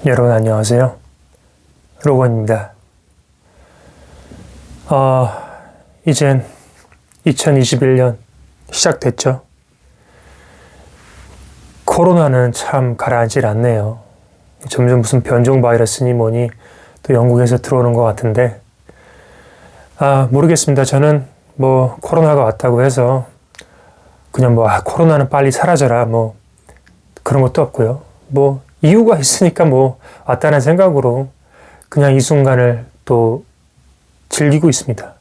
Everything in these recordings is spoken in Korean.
여러분 안녕하세요. 로건입니다. 이젠 2021년 시작됐죠. 코로나는 참 가라앉질 않네요. 점점 무슨 변종 바이러스니 뭐니 또 영국에서 들어오는 것 같은데 모르겠습니다. 저는 코로나가 왔다고 해서 그냥 코로나는 빨리 사라져라 그런 것도 없고요. 이유가 있으니까 왔다는 생각으로 그냥 이 순간을 또 즐기고 있습니다.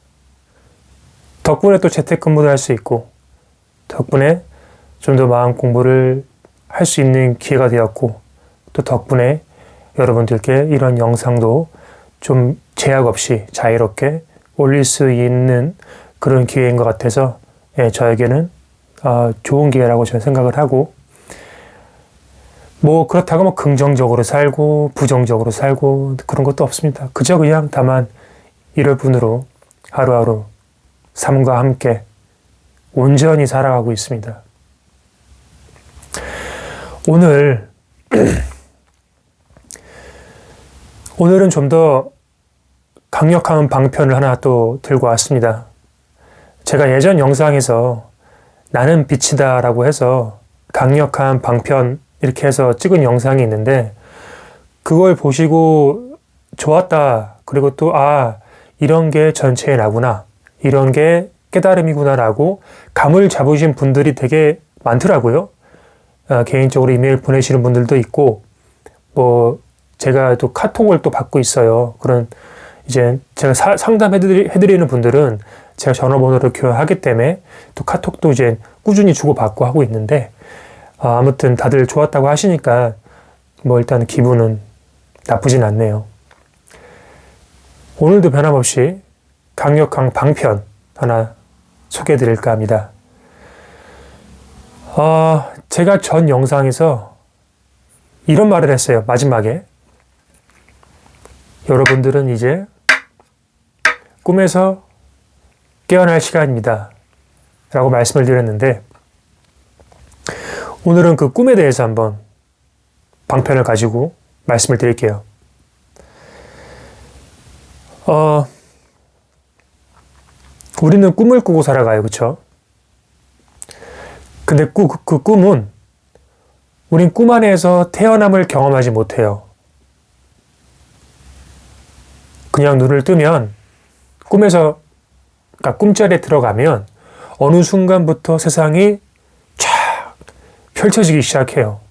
덕분에 또 재택근무도 할 수 있고 덕분에 좀 더 마음 공부를 할 수 있는 기회가 되었고 또 덕분에 여러분들께 이런 영상도 좀 제약 없이 자유롭게 올릴 수 있는 그런 기회인 것 같아서 저에게는 좋은 기회라고 저는 생각을 하고 그렇다고 긍정적으로 살고 부정적으로 살고 그런 것도 없습니다. 그저 그냥 다만 여러분으로 하루하루 삶과 함께 온전히 살아가고 있습니다. 오늘은 좀 더 강력한 방편을 하나 또 들고 왔습니다. 제가 예전 영상에서 나는 빛이다 라고 해서 강력한 방편 이렇게 해서 찍은 영상이 있는데 그걸 보시고 좋았다. 그리고 또 이런 게 전체의 나구나. 이런 게 깨달음이구나 라고 감을 잡으신 분들이 되게 많더라고요. 개인적으로 이메일 보내시는 분들도 있고 제가 또 카톡을 또 받고 있어요. 그런 이제 제가 상담해드리는 분들은 제가 전화번호를 교환하기 때문에 또 카톡도 이제 꾸준히 주고받고 하고 있는데 아무튼 다들 좋았다고 하시니까 일단 기분은 나쁘진 않네요. 오늘도 변함없이 강력한 방편 하나 소개해드릴까 합니다. 제가 전 영상에서 이런 말을 했어요. 마지막에 여러분들은 이제 꿈에서 깨어날 시간입니다 라고 말씀을 드렸는데 오늘은 그 꿈에 대해서 한번 방편을 가지고 말씀을 드릴게요. 우리는 꿈을 꾸고 살아가요. 그쵸? 근데 그 꿈은 우린 꿈 안에서 태어남을 경험하지 못해요. 그냥 눈을 뜨면 꿈자리에 들어가면 어느 순간부터 세상이 펼쳐지기 시작해요.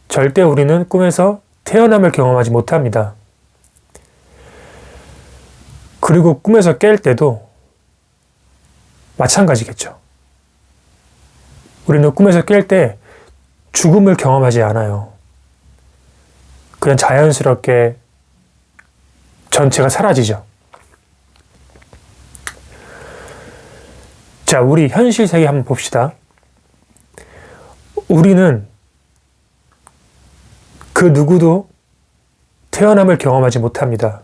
절대 우리는 꿈에서 태어남을 경험하지 못합니다. 그리고 꿈에서 깰 때도 마찬가지겠죠. 우리는 꿈에서 깰 때 죽음을 경험하지 않아요. 그냥 자연스럽게 전체가 사라지죠. 자, 우리 현실 세계 한번 봅시다. 우리는 그 누구도 태어남을 경험하지 못합니다.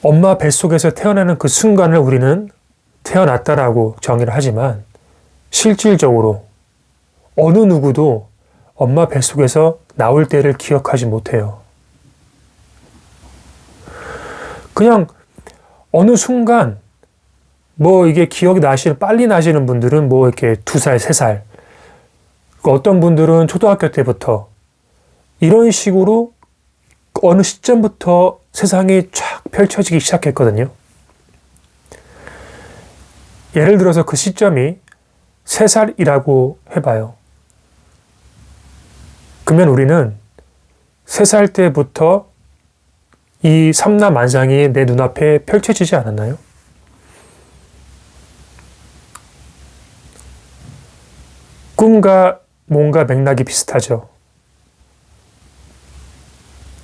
엄마 뱃속에서 태어나는 그 순간을 우리는 태어났다라고 정의를 하지만 실질적으로 어느 누구도 엄마 뱃속에서 나올 때를 기억하지 못해요. 그냥 어느 순간 이게 기억이 빨리 나시는 분들은 이렇게 2살, 3살. 어떤 분들은 초등학교 때부터 이런 식으로 어느 시점부터 세상이 쫙 펼쳐지기 시작했거든요. 예를 들어서 그 시점이 3살이라고 해봐요. 그러면 우리는 3살 때부터 이 삼라만상이 내 눈앞에 펼쳐지지 않았나요? 꿈과 뭔가 맥락이 비슷하죠.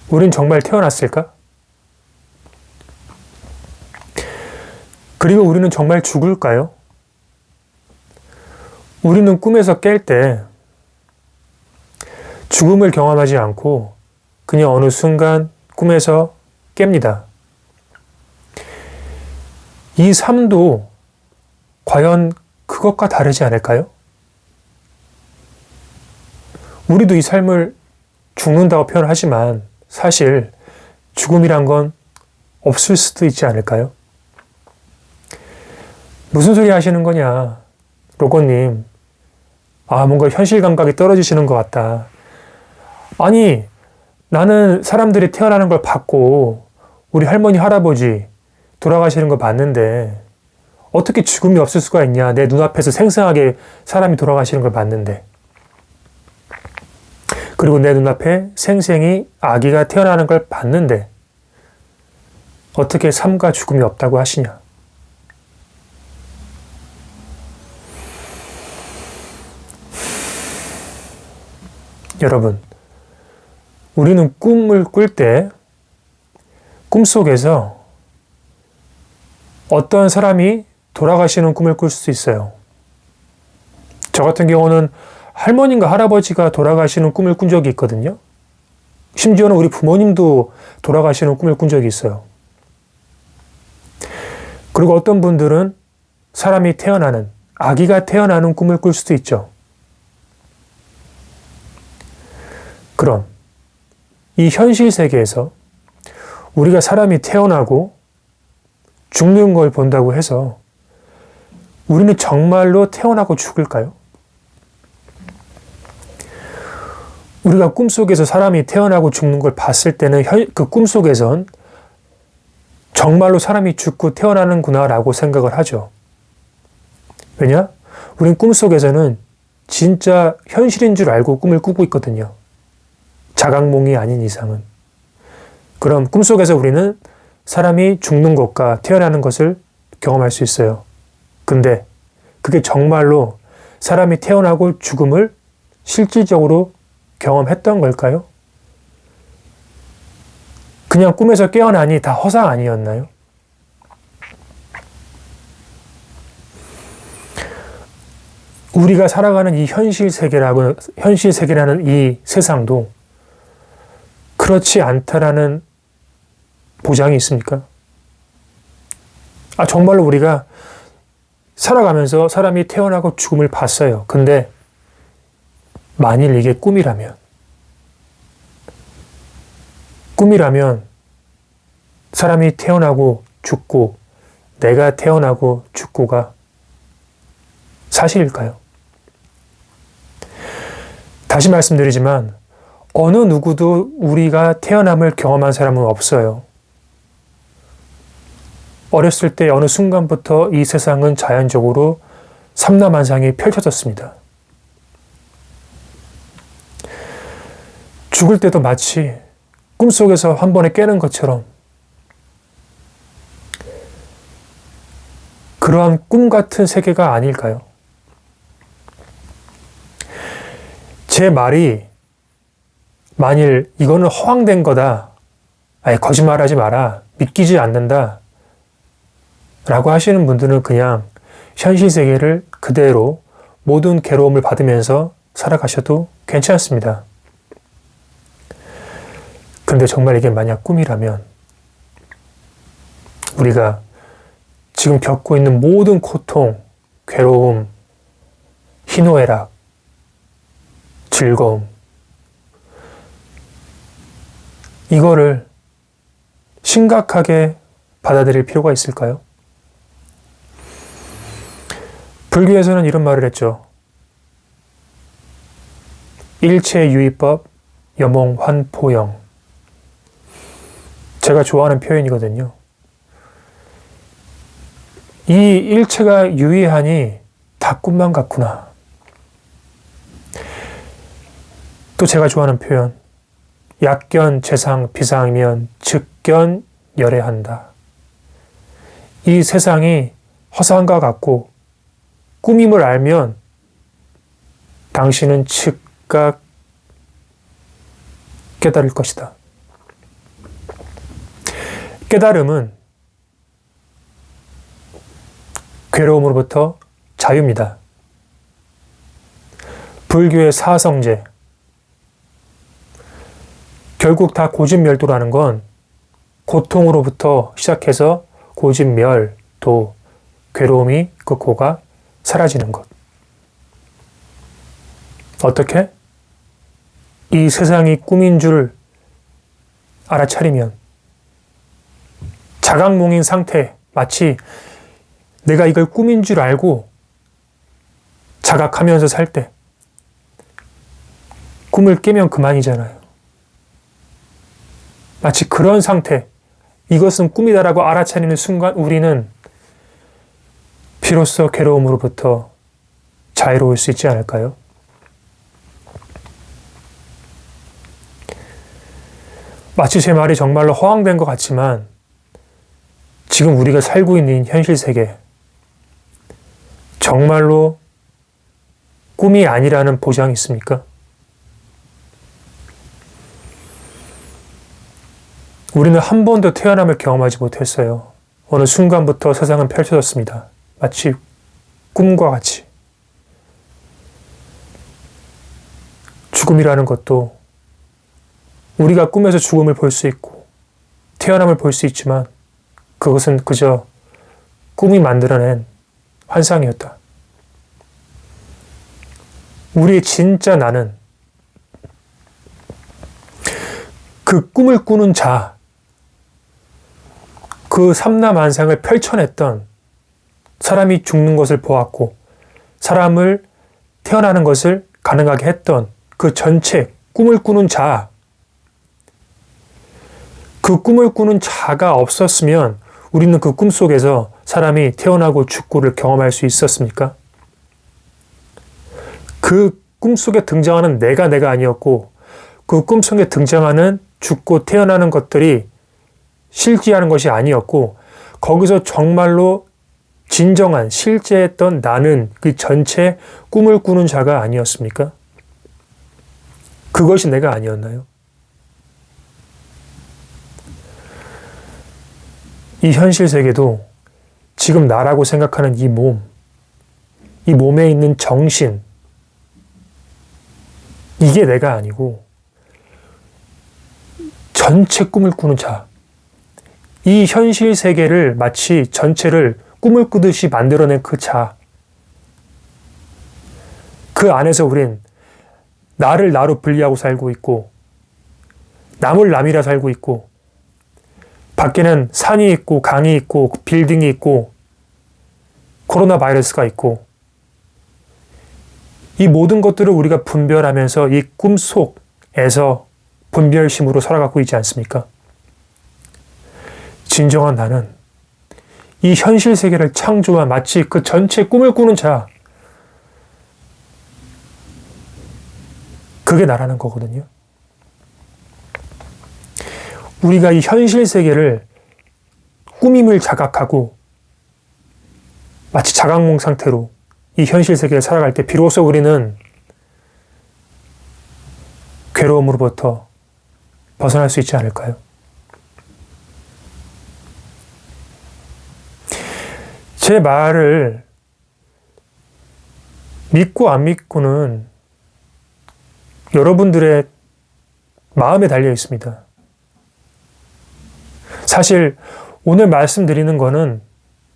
우린 정말 태어났을까? 그리고 우리는 정말 죽을까요? 우리는 꿈에서 깰 때 죽음을 경험하지 않고 그냥 어느 순간 꿈에서 깹니다. 이 삶도 과연 그것과 다르지 않을까요? 우리도 이 삶을 죽는다고 표현하지만 사실 죽음이란 건 없을 수도 있지 않을까요? 무슨 소리 하시는 거냐, 로고님. 뭔가 현실 감각이 떨어지시는 것 같다. 아니, 나는 사람들이 태어나는 걸 봤고 우리 할머니, 할아버지 돌아가시는 걸 봤는데 어떻게 죽음이 없을 수가 있냐. 내 눈앞에서 생생하게 사람이 돌아가시는 걸 봤는데, 그리고 내 눈앞에 생생히 아기가 태어나는 걸 봤는데 어떻게 삶과 죽음이 없다고 하시냐. 여러분, 우리는 꿈을 꿀 때 꿈속에서 어떤 사람이 돌아가시는 꿈을 꿀 수 있어요. 저 같은 경우는 할머니인가 할아버지가 돌아가시는 꿈을 꾼 적이 있거든요. 심지어는 우리 부모님도 돌아가시는 꿈을 꾼 적이 있어요. 그리고 어떤 분들은 사람이 태어나는, 아기가 태어나는 꿈을 꿀 수도 있죠. 그럼 이 현실 세계에서 우리가 사람이 태어나고 죽는 걸 본다고 해서 우리는 정말로 태어나고 죽을까요? 우리가 꿈속에서 사람이 태어나고 죽는 걸 봤을 때는 그 꿈속에선 정말로 사람이 죽고 태어나는구나 라고 생각을 하죠. 왜냐? 우린 꿈속에서는 진짜 현실인 줄 알고 꿈을 꾸고 있거든요. 자각몽이 아닌 이상은. 그럼 꿈속에서 우리는 사람이 죽는 것과 태어나는 것을 경험할 수 있어요. 근데 그게 정말로 사람이 태어나고 죽음을 실질적으로 경험했던 걸까요? 그냥 꿈에서 깨어나니 다 허상 아니었나요? 우리가 살아가는 이 현실 세계라는 이 세상도 그렇지 않다라는 보장이 있습니까? 정말로 우리가 살아가면서 사람이 태어나고 죽음을 봤어요. 근데 만일 이게 꿈이라면 사람이 태어나고 죽고 내가 태어나고 죽고가 사실일까요? 다시 말씀드리지만 어느 누구도 우리가 태어남을 경험한 사람은 없어요. 어렸을 때 어느 순간부터 이 세상은 자연적으로 삼라만상이 펼쳐졌습니다. 죽을 때도 마치 꿈속에서 한 번에 깨는 것처럼 그러한 꿈 같은 세계가 아닐까요? 제 말이 만일 이거는 허황된 거다, 거짓말하지 마라, 믿기지 않는다 라고 하시는 분들은 그냥 현실 세계를 그대로 모든 괴로움을 받으면서 살아가셔도 괜찮습니다. 그런데 정말 이게 만약 꿈이라면 우리가 지금 겪고 있는 모든 고통, 괴로움, 희노애락, 즐거움, 이거를 심각하게 받아들일 필요가 있을까요? 불교에서는 이런 말을 했죠. 일체유의법 여몽환포영. 제가 좋아하는 표현이거든요. 이 일체가 유의하니 다 꿈만 같구나. 또 제가 좋아하는 표현. 약견 재상 비상이면 즉견 열애한다. 이 세상이 허상과 같고 꿈임을 알면 당신은 즉각 깨달을 것이다. 깨달음은 괴로움으로부터 자유입니다. 불교의 사성제, 결국 다 고집멸도라는 건 고통으로부터 시작해서 고집멸, 도, 괴로움이 그 고가 사라지는 것. 어떻게? 이 세상이 꿈인 줄 알아차리면 자각몽인 상태, 마치 내가 이걸 꿈인 줄 알고 자각하면서 살 때 꿈을 깨면 그만이잖아요. 마치 그런 상태, 이것은 꿈이다라고 알아차리는 순간 우리는 비로소 괴로움으로부터 자유로울 수 있지 않을까요? 마치 제 말이 정말로 허황된 것 같지만 지금 우리가 살고 있는 현실 세계, 정말로 꿈이 아니라는 보장이 있습니까? 우리는 한 번도 태어남을 경험하지 못했어요. 어느 순간부터 세상은 펼쳐졌습니다. 마치 꿈과 같이. 죽음이라는 것도 우리가 꿈에서 죽음을 볼 수 있고 태어남을 볼 수 있지만 그것은 그저 꿈이 만들어낸 환상이었다. 우리의 진짜 나는 그 꿈을 꾸는 자, 그 삼라만상을 펼쳐냈던 사람이 죽는 것을 보았고 사람을 태어나는 것을 가능하게 했던 그 전체 꿈을 꾸는 자, 그 꿈을 꾸는 자가 없었으면 우리는 그 꿈 속에서 사람이 태어나고 죽고를 경험할 수 있었습니까? 그 꿈 속에 등장하는 내가 아니었고 그 꿈 속에 등장하는 죽고 태어나는 것들이 실제하는 것이 아니었고 거기서 정말로 진정한 실제했던 나는 그 전체 꿈을 꾸는 자가 아니었습니까? 그것이 내가 아니었나요? 이 현실 세계도 지금 나라고 생각하는 이 몸, 이 몸에 있는 정신, 이게 내가 아니고 전체 꿈을 꾸는 자, 이 현실 세계를 마치 전체를 꿈을 꾸듯이 만들어낸 그 자, 그 안에서 우린 나를 나로 분리하고 살고 있고 남을 남이라 살고 있고 밖에는 산이 있고 강이 있고 빌딩이 있고 코로나 바이러스가 있고 이 모든 것들을 우리가 분별하면서 이 꿈 속에서 분별심으로 살아가고 있지 않습니까? 진정한 나는 이 현실 세계를 창조한 마치 그 전체 꿈을 꾸는 자, 그게 나라는 거거든요. 우리가 이 현실 세계를 꿈임을 자각하고 마치 자각몽 상태로 이 현실 세계를 살아갈 때 비로소 우리는 괴로움으로부터 벗어날 수 있지 않을까요? 제 말을 믿고 안 믿고는 여러분들의 마음에 달려 있습니다. 사실 오늘 말씀드리는 거는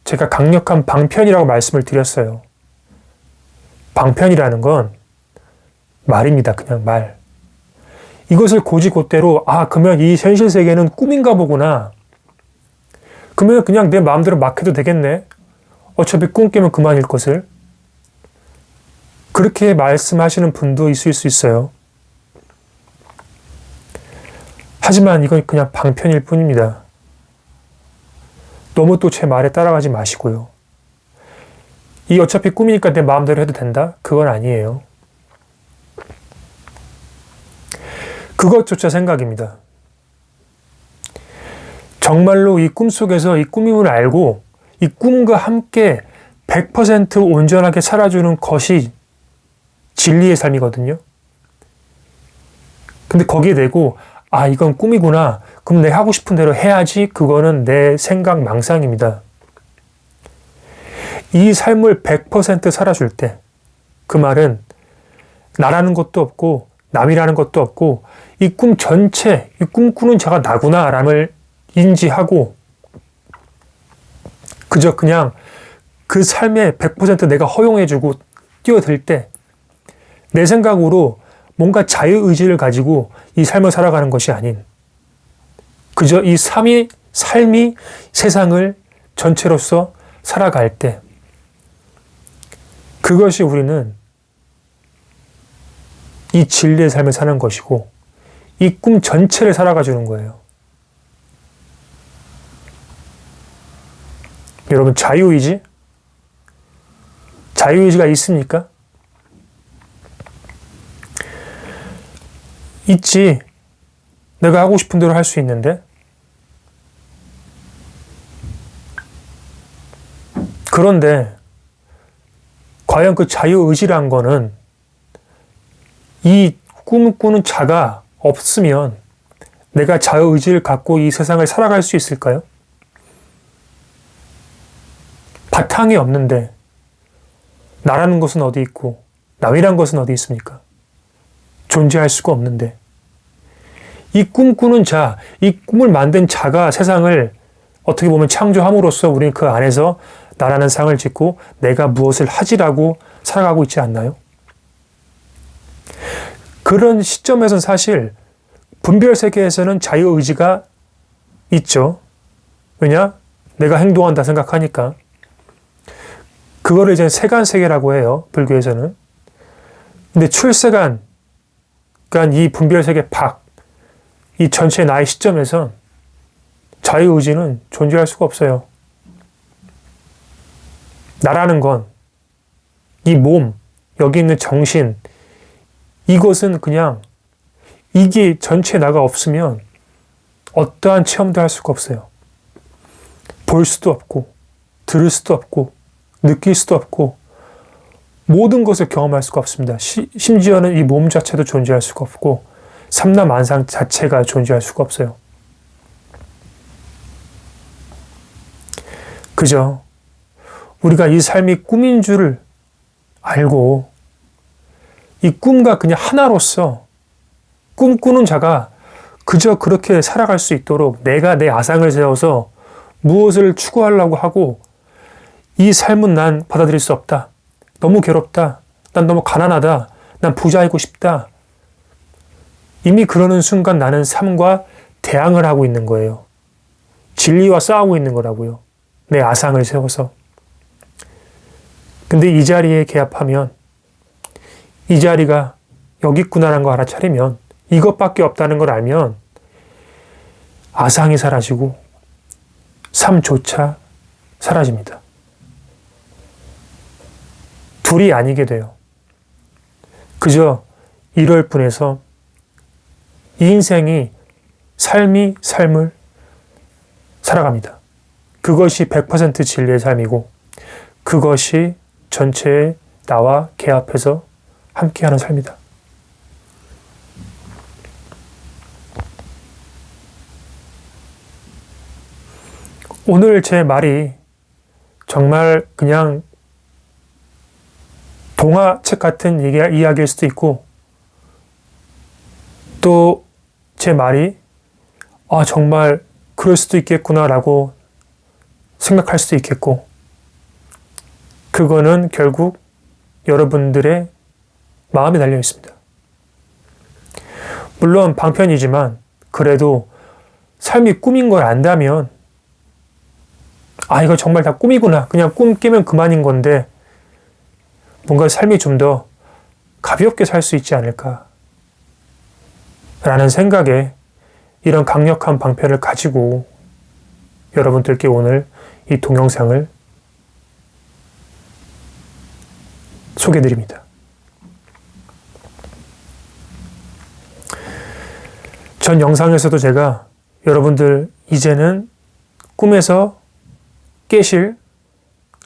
제가 강력한 방편이라고 말씀을 드렸어요. 방편이라는 건 말입니다. 그냥 말. 이것을 곧이곧대로 그러면 이 현실 세계는 꿈인가 보구나. 그러면 그냥 내 마음대로 막 해도 되겠네. 어차피 꿈 깨면 그만일 것을. 그렇게 말씀하시는 분도 있을 수 있어요. 하지만 이건 그냥 방편일 뿐입니다. 너무 또 제 말에 따라가지 마시고요. 이 어차피 꿈이니까 내 마음대로 해도 된다? 그건 아니에요. 그것조차 생각입니다. 정말로 이 꿈속에서 이 꿈임을 알고 이 꿈과 함께 100% 온전하게 살아주는 것이 진리의 삶이거든요. 근데 거기에 대고 이건 꿈이구나. 그럼 내 하고 싶은 대로 해야지. 그거는 내 생각 망상입니다. 이 삶을 100% 살아줄 때 그 말은 나라는 것도 없고 남이라는 것도 없고 이 꿈 전체, 이 꿈꾸는 자가 나구나 라는 인지하고 그저 그냥 그 삶에 100% 내가 허용해주고 뛰어들 때 내 생각으로 뭔가 자유의지를 가지고 이 삶을 살아가는 것이 아닌 그저 이 삶이 세상을 전체로서 살아갈 때 그것이 우리는 이 진리의 삶을 사는 것이고 이 꿈 전체를 살아가 주는 거예요. 여러분, 자유의지가 있습니까? 있지. 내가 하고 싶은 대로 할 수 있는데. 그런데 과연 그 자유의지란 거는 이 꿈을 꾸는 자가 없으면 내가 자유의지를 갖고 이 세상을 살아갈 수 있을까요? 바탕이 없는데 나라는 것은 어디 있고 남이란 것은 어디 있습니까? 존재할 수가 없는데 이 꿈꾸는 자, 이 꿈을 만든 자가 세상을 어떻게 보면 창조함으로써 우리는 그 안에서 나라는 상을 짓고 내가 무엇을 하지라고 살아가고 있지 않나요? 그런 시점에서는 사실 분별 세계에서는 자유의지가 있죠. 왜냐? 내가 행동한다 생각하니까. 그거를 이제 세간 세계라고 해요. 불교에서는. 근데 출세간, 그러니까 이 분별 세계 밖, 이 전체 나의 시점에선 자유의지는 존재할 수가 없어요. 나라는 건, 이 몸, 여기 있는 정신, 이것은 그냥 이게 전체 나가 없으면 어떠한 체험도 할 수가 없어요. 볼 수도 없고, 들을 수도 없고, 느낄 수도 없고, 모든 것을 경험할 수가 없습니다. 심지어는 이 몸 자체도 존재할 수가 없고, 삼라만상 자체가 존재할 수가 없어요. 그저 우리가 이 삶이 꿈인 줄을 알고 이 꿈과 그냥 하나로서 꿈꾸는 자가 그저 그렇게 살아갈 수 있도록 내가 내 아상을 세워서 무엇을 추구하려고 하고 이 삶은 난 받아들일 수 없다. 너무 괴롭다. 난 너무 가난하다. 난 부자이고 싶다. 이미 그러는 순간 나는 삶과 대항을 하고 있는 거예요. 진리와 싸우고 있는 거라고요. 내 아상을 세워서. 근데 이 자리에 개합하면 이 자리가 여기 있구나라는 거 알아차리면 이것밖에 없다는 걸 알면 아상이 사라지고 삶조차 사라집니다. 둘이 아니게 돼요. 그저 이럴 뿐에서 이 인생이 삶을 살아갑니다. 그것이 100% 진리의 삶이고 그것이 전체의 나와 개합해서 함께하는 삶이다. 오늘 제 말이 정말 그냥 동화책 같은 이야기일 수도 있고 또 제 말이 정말 그럴 수도 있겠구나라고 생각할 수도 있겠고 그거는 결국 여러분들의 마음에 달려 있습니다. 물론 방편이지만 그래도 삶이 꿈인 걸 안다면 이거 정말 다 꿈이구나. 그냥 꿈 깨면 그만인 건데 뭔가 삶이 좀 더 가볍게 살 수 있지 않을까 라는 생각에 이런 강력한 방편을 가지고 여러분들께 오늘 이 동영상을 소개해드립니다. 전 영상에서도 제가 여러분들 이제는 꿈에서 깨실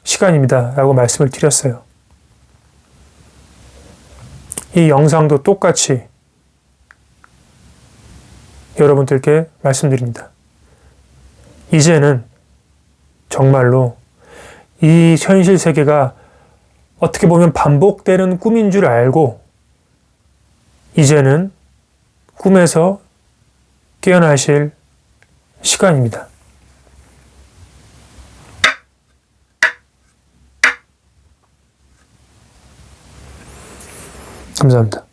시간입니다 라고 말씀을 드렸어요. 이 영상도 똑같이 여러분들께 말씀드립니다. 이제는 정말로 이 현실 세계가 어떻게 보면 반복되는 꿈인 줄 알고 이제는 꿈에서 깨어나실 시간입니다. 감사합니다.